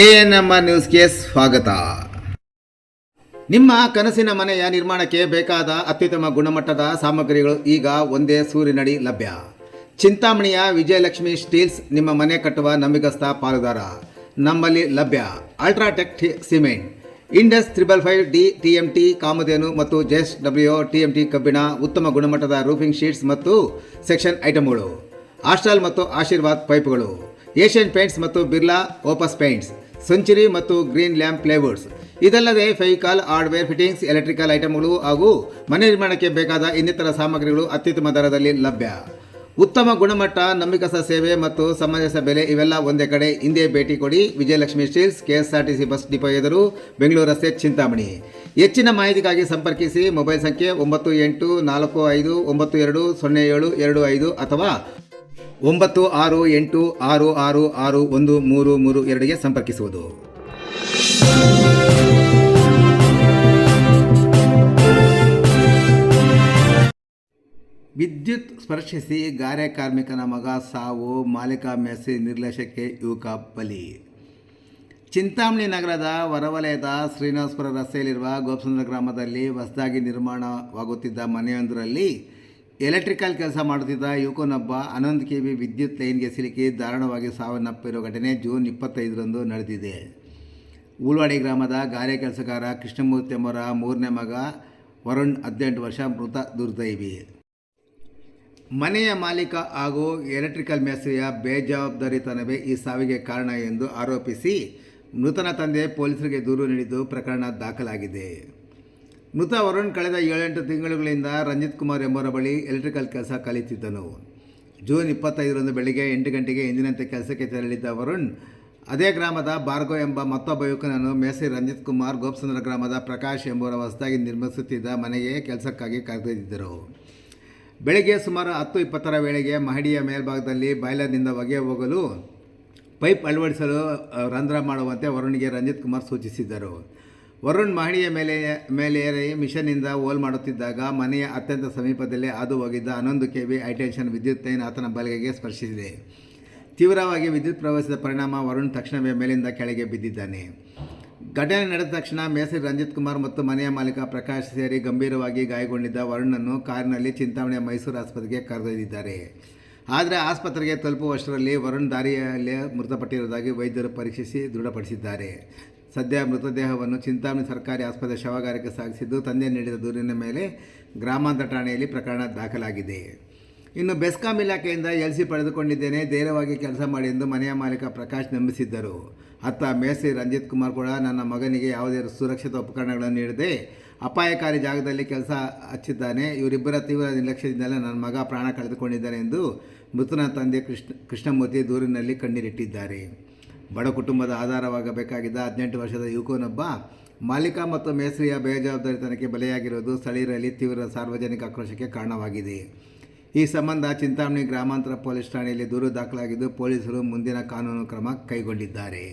ANM ನ್ಯೂಸ್ಗೆ ಸ್ವಾಗತ. ನಿಮ್ಮ ಕನಸಿನ ಮನೆಯ ನಿರ್ಮಾಣಕ್ಕೆ ಬೇಕಾದ ಅತ್ಯುತ್ತಮ ಗುಣಮಟ್ಟದ ಸಾಮಗ್ರಿಗಳು ಈಗ ಒಂದೇ ಸೂರಿನಡಿ ಲಭ್ಯ. ಚಿಂತಾಮಣಿಯ ವಿಜಯಲಕ್ಷ್ಮಿ ಸ್ಟೀಲ್ಸ್ ನಿಮ್ಮ ಮನೆ ಕಟ್ಟುವ ನಂಬಿಕಸ್ಥ ಪಾಲುದಾರ. ನಮ್ಮಲ್ಲಿ ಲಭ್ಯ UltraTech cement, Indus 555D TMT ಕಾಮಧೇನು ಮತ್ತು JSW TMT ಕಬ್ಬಿಣ, ಉತ್ತಮ ಗುಣಮಟ್ಟದ ರೂಫಿಂಗ್ ಶೀಟ್ಸ್ ಮತ್ತು ಸೆಕ್ಷನ್ ಐಟಮ್ಗಳು, ಆಸ್ಟ್ರಾಲ್ ಮತ್ತು ಆಶೀರ್ವಾದ್ ಪೈಪ್ಗಳು, ಏಷ್ಯನ್ ಪೇಂಟ್ಸ್ ಮತ್ತು ಬಿರ್ಲಾ ಓಪಸ್ ಪೇಂಟ್ಸ್, ಸೆಂಚುರಿ ಮತ್ತು ಗ್ರೀನ್ ಲ್ಯಾಂಪ್ ಪ್ಲೇವುಡ್ಸ್. ಇದಲ್ಲದೆ ಫೆವಿಕಾಲ್, ಹಾರ್ಡ್ವೇರ್, ಫಿಟ್ಟಿಂಗ್ಸ್, ಎಲೆಕ್ಟ್ರಿಕಲ್ ಐಟಮ್ಗಳು ಹಾಗೂ ಮನೆ ನಿರ್ಮಾಣಕ್ಕೆ ಬೇಕಾದ ಇನ್ನಿತರ ಸಾಮಗ್ರಿಗಳು ಅತ್ಯುತ್ತಮ ದರದಲ್ಲಿ ಲಭ್ಯ. ಉತ್ತಮ ಗುಣಮಟ್ಟ, ನಂಬಿಕಸ್ಥ ಸೇವೆ ಮತ್ತು ಸಮಂಜಸ ಬೆಲೆ ಇವೆಲ್ಲ ಒಂದೇ ಕಡೆ. ಹಿಂದೆ ಭೇಟಿ ಕೊಡಿ. Vijayalakshmi steels, KSRTC bus depot ಎದುರು, ಬೆಂಗಳೂರು ರಸ್ತೆ, ಚಿಂತಾಮಣಿ. ಹೆಚ್ಚಿನ ಮಾಹಿತಿಗಾಗಿ ಸಂಪರ್ಕಿಸಿ. ಮೊಬೈಲ್ ಸಂಖ್ಯೆ 9845920725 ಅಥವಾ 9686661332ಗೆ ಸಂಪರ್ಕಿಸುವುದು. ವಿದ್ಯುತ್ ಸ್ಪರ್ಶಿಸಿ ಗಾರೆ ಕಾರ್ಮಿಕನ ಮಗ ಸಾವು, ಮಾಲೀಕ ಮೇಸ್ತ್ರಿ ನಿರ್ಲಕ್ಷ್ಯಕ್ಕೆ ಯುವಕ ಬಲಿ. ಚಿಂತಾಮಣಿ ನಗರದ ಹೊರವಲಯದ ಶ್ರೀನಿವಾಸಪುರ ರಸ್ತೆಯಲ್ಲಿರುವ ಗೋಪಸಂದ್ರ ಗ್ರಾಮದಲ್ಲಿ ಹೊಸದಾಗಿ ನಿರ್ಮಾಣವಾಗುತ್ತಿದ್ದ ಮನೆಯೊಂದರಲ್ಲಿ ಎಲೆಕ್ಟ್ರಿಕಲ್ ಕೆಲಸ ಮಾಡುತ್ತಿದ್ದ ಯುವಕನೊಬ್ಬ 11 kV ವಿದ್ಯುತ್ ಲೈನ್ಗೆ ಸಿಲುಕಿ ದಾರುಣವಾಗಿ ಸಾವನ್ನಪ್ಪಿರುವ ಘಟನೆ ಜೂನ್ 25ರಂದು ನಡೆದಿದೆ. ಉಳ್ವಾಡಿ ಗ್ರಾಮದ ಗಾರೆ ಕೆಲಸಗಾರ ಕೃಷ್ಣಮೂರ್ತಿ ಎಂಬರ ಮೂರನೇ ಮಗ ವರುಣ್ 18 ವರ್ಷ ಮೃತ ದುರ್ದೈವಿ. ಮನೆಯ ಮಾಲೀಕ ಹಾಗೂ ಎಲೆಕ್ಟ್ರಿಕಲ್ ಮೇಸ್ತ್ರಿಯ ಬೇಜವಾಬ್ದಾರಿತನವೇ ಈ ಸಾವಿಗೆ ಕಾರಣ ಎಂದು ಆರೋಪಿಸಿ ಮೃತನ ತಂದೆ ಪೊಲೀಸರಿಗೆ ದೂರು ನೀಡಿದ್ದು ಪ್ರಕರಣ ದಾಖಲಾಗಿದೆ. ಮೃತ ವರುಣ್ ಕಳೆದ 7-8 ತಿಂಗಳುಗಳಿಂದ ರಂಜಿತ್ ಕುಮಾರ್ ಎಂಬರ ಬಳಿ ಎಲೆಕ್ಟ್ರಿಕಲ್ ಕೆಲಸ ಕಲಿತಿದ್ದನು. ಜೂನ್ 25ರಂದು ಬೆಳಗ್ಗೆ 8 ಗಂಟೆಗೆ ಎಂದಿನಂತೆ ಕೆಲಸಕ್ಕೆ ತೆರಳಿದ್ದ ವರುಣ್ ಅದೇ ಗ್ರಾಮದ ಭಾರ್ಗವ್ ಎಂಬ ಮತ್ತೊಬ್ಬ ಯುವಕನನ್ನು ಮೇಸ್ತ್ರಿ ರಂಜಿತ್ ಕುಮಾರ್, ಗೋಪಸಂದ್ರ ಗ್ರಾಮದ ಪ್ರಕಾಶ್ ಎಂಬುವರ ಹೊಸದಾಗಿ ನಿರ್ಮಿಸುತ್ತಿದ್ದ ಮನೆಗೆ ಕೆಲಸಕ್ಕಾಗಿ ಕರೆದೊಯ್ದಿದ್ದರು. ಬೆಳಗ್ಗೆ ಸುಮಾರು 10:20ರ ವೇಳೆಗೆ ಮಹಡಿಯ ಮೇಲ್ಭಾಗದಲ್ಲಿ ಬಾಯ್ಲರ್ನಿಂದ ಹೊಗೆ ಹೋಗಲು ಪೈಪ್ ಅಳವಡಿಸಲು ರಂಧ್ರ ಮಾಡುವಂತೆ ವರುಣ್ಗೆ ರಂಜಿತ್ ಕುಮಾರ್ ಸೂಚಿಸಿದ್ದರು. ವರುಣ್ ಮಹಡಿಯ ಮೇಲೇರಿ ಮಿಷನ್ನಿಂದ ಹೋಲ್ ಮಾಡುತ್ತಿದ್ದಾಗ ಮನೆಯ ಅತ್ಯಂತ ಸಮೀಪದಲ್ಲೇ ಹಾದು ಹೋಗಿದ್ದ 11 kV ಹೈಟೆನ್ಷನ್ ವಿದ್ಯುತ್ ಲೈನ್ ಆತನ ಬಲಗೈಗೆ ಸ್ಪರ್ಶಿಸಿದೆ. ತೀವ್ರವಾಗಿ ವಿದ್ಯುತ್ ಪ್ರವಹಿಸಿದ ಪರಿಣಾಮ ವರುಣ್ ತಕ್ಷಣವೇ ಮೇಲಿಂದ ಕೆಳಗೆ ಬಿದ್ದಿದ್ದಾನೆ. ಘಟನೆ ನಡೆದ ತಕ್ಷಣ ಮೇಸ್ತ್ರಿ ರಂಜಿತ್ ಕುಮಾರ್ ಮತ್ತು ಮನೆಯ ಮಾಲೀಕ ಪ್ರಕಾಶ್ ಸೇರಿ ಗಂಭೀರವಾಗಿ ಗಾಯಗೊಂಡಿದ್ದ ವರುಣನ್ನು ಕಾರಿನಲ್ಲಿ ಚಿಂತಾಮಣಿಯ ಮೈಸೂರು ಆಸ್ಪತ್ರೆಗೆ ಕರೆದೊಯ್ದಿದ್ದಾರೆ. ಆದರೆ ಆಸ್ಪತ್ರೆಗೆ ತಲುಪುವಷ್ಟರಲ್ಲಿ ವರುಣ್ ದಾರಿಯಲ್ಲೇ ಮೃತಪಟ್ಟಿರುವುದಾಗಿ ವೈದ್ಯರು ಪರೀಕ್ಷಿಸಿ ದೃಢಪಡಿಸಿದ್ದಾರೆ. ಸದ್ಯ ಮೃತದೇಹವನ್ನು ಚಿಂತಾಮಣಿ ಸರ್ಕಾರಿ ಆಸ್ಪತ್ರೆ ಶವಗಾರಕ್ಕೆ ಸಾಗಿಸಿದ್ದು, ತಂದೆ ನೀಡಿದ ದೂರಿನ ಮೇಲೆ ಗ್ರಾಮಾಂತರ ಠಾಣೆಯಲ್ಲಿ ಪ್ರಕರಣ ದಾಖಲಾಗಿದೆ. ಇನ್ನು ಬೆಸ್ಕಾಂ ಇಲಾಖೆಯಿಂದ LC ಪಡೆದುಕೊಂಡಿದ್ದೇನೆ, ಧೈರ್ಯವಾಗಿ ಕೆಲಸ ಮಾಡಿ ಎಂದು ಮನೆಯ ಮಾಲೀಕ ಪ್ರಕಾಶ್ ನಂಬಿಸಿದ್ದರು. ಅತ್ತ ಮೇಸ್ತ್ರಿ ರಂಜಿತ್ ಕುಮಾರ್ ಕೂಡ ನನ್ನ ಮಗನಿಗೆ ಯಾವುದೇ ಸುರಕ್ಷತಾ ಉಪಕರಣಗಳನ್ನು ನೀಡದೆ ಅಪಾಯಕಾರಿ ಜಾಗದಲ್ಲಿ ಕೆಲಸ ಹಚ್ಚಿದ್ದಾನೆ. ಇವರಿಬ್ಬರ ತೀವ್ರ ನಿರ್ಲಕ್ಷ್ಯದಿಂದಲೇ ನನ್ನ ಮಗ ಪ್ರಾಣ ಕಳೆದುಕೊಂಡಿದ್ದಾನೆ ಎಂದು ಮೃತನ ತಂದೆ ಕೃಷ್ಣಮೂರ್ತಿ ದೂರಿನಲ್ಲಿ ಕಣ್ಣೀರಿಟ್ಟಿದ್ದಾರೆ. ಬಡ ಕುಟುಂಬದ ಆಧಾರವಾಗಬೇಕಾಗಿದ್ದ 18 ವರ್ಷದ ಯುವಕನೊಬ್ಬ ಮಾಲೀಕ ಮತ್ತು ಮೇಸ್ತ್ರಿಯ ಬೇಜವಾಬ್ದಾರಿತನಕ್ಕೆ ಬಲಿಯಾಗಿರುವುದು ಸ್ಥಳೀಯರಲ್ಲಿ ತೀವ್ರ ಸಾರ್ವಜನಿಕ ಆಕ್ರೋಶಕ್ಕೆ ಕಾರಣವಾಗಿದೆ. ಈ ಸಂಬಂಧ ಚಿಂತಾಮಣಿ ಗ್ರಾಮಾಂತರ ಪೊಲೀಸ್ ಠಾಣೆಯಲ್ಲಿ ದೂರು ದಾಖಲಾಗಿದ್ದು, ಪೊಲೀಸರು ಮುಂದಿನ ಕಾನೂನು ಕ್ರಮ ಕೈಗೊಂಡಿದ್ದಾರೆ.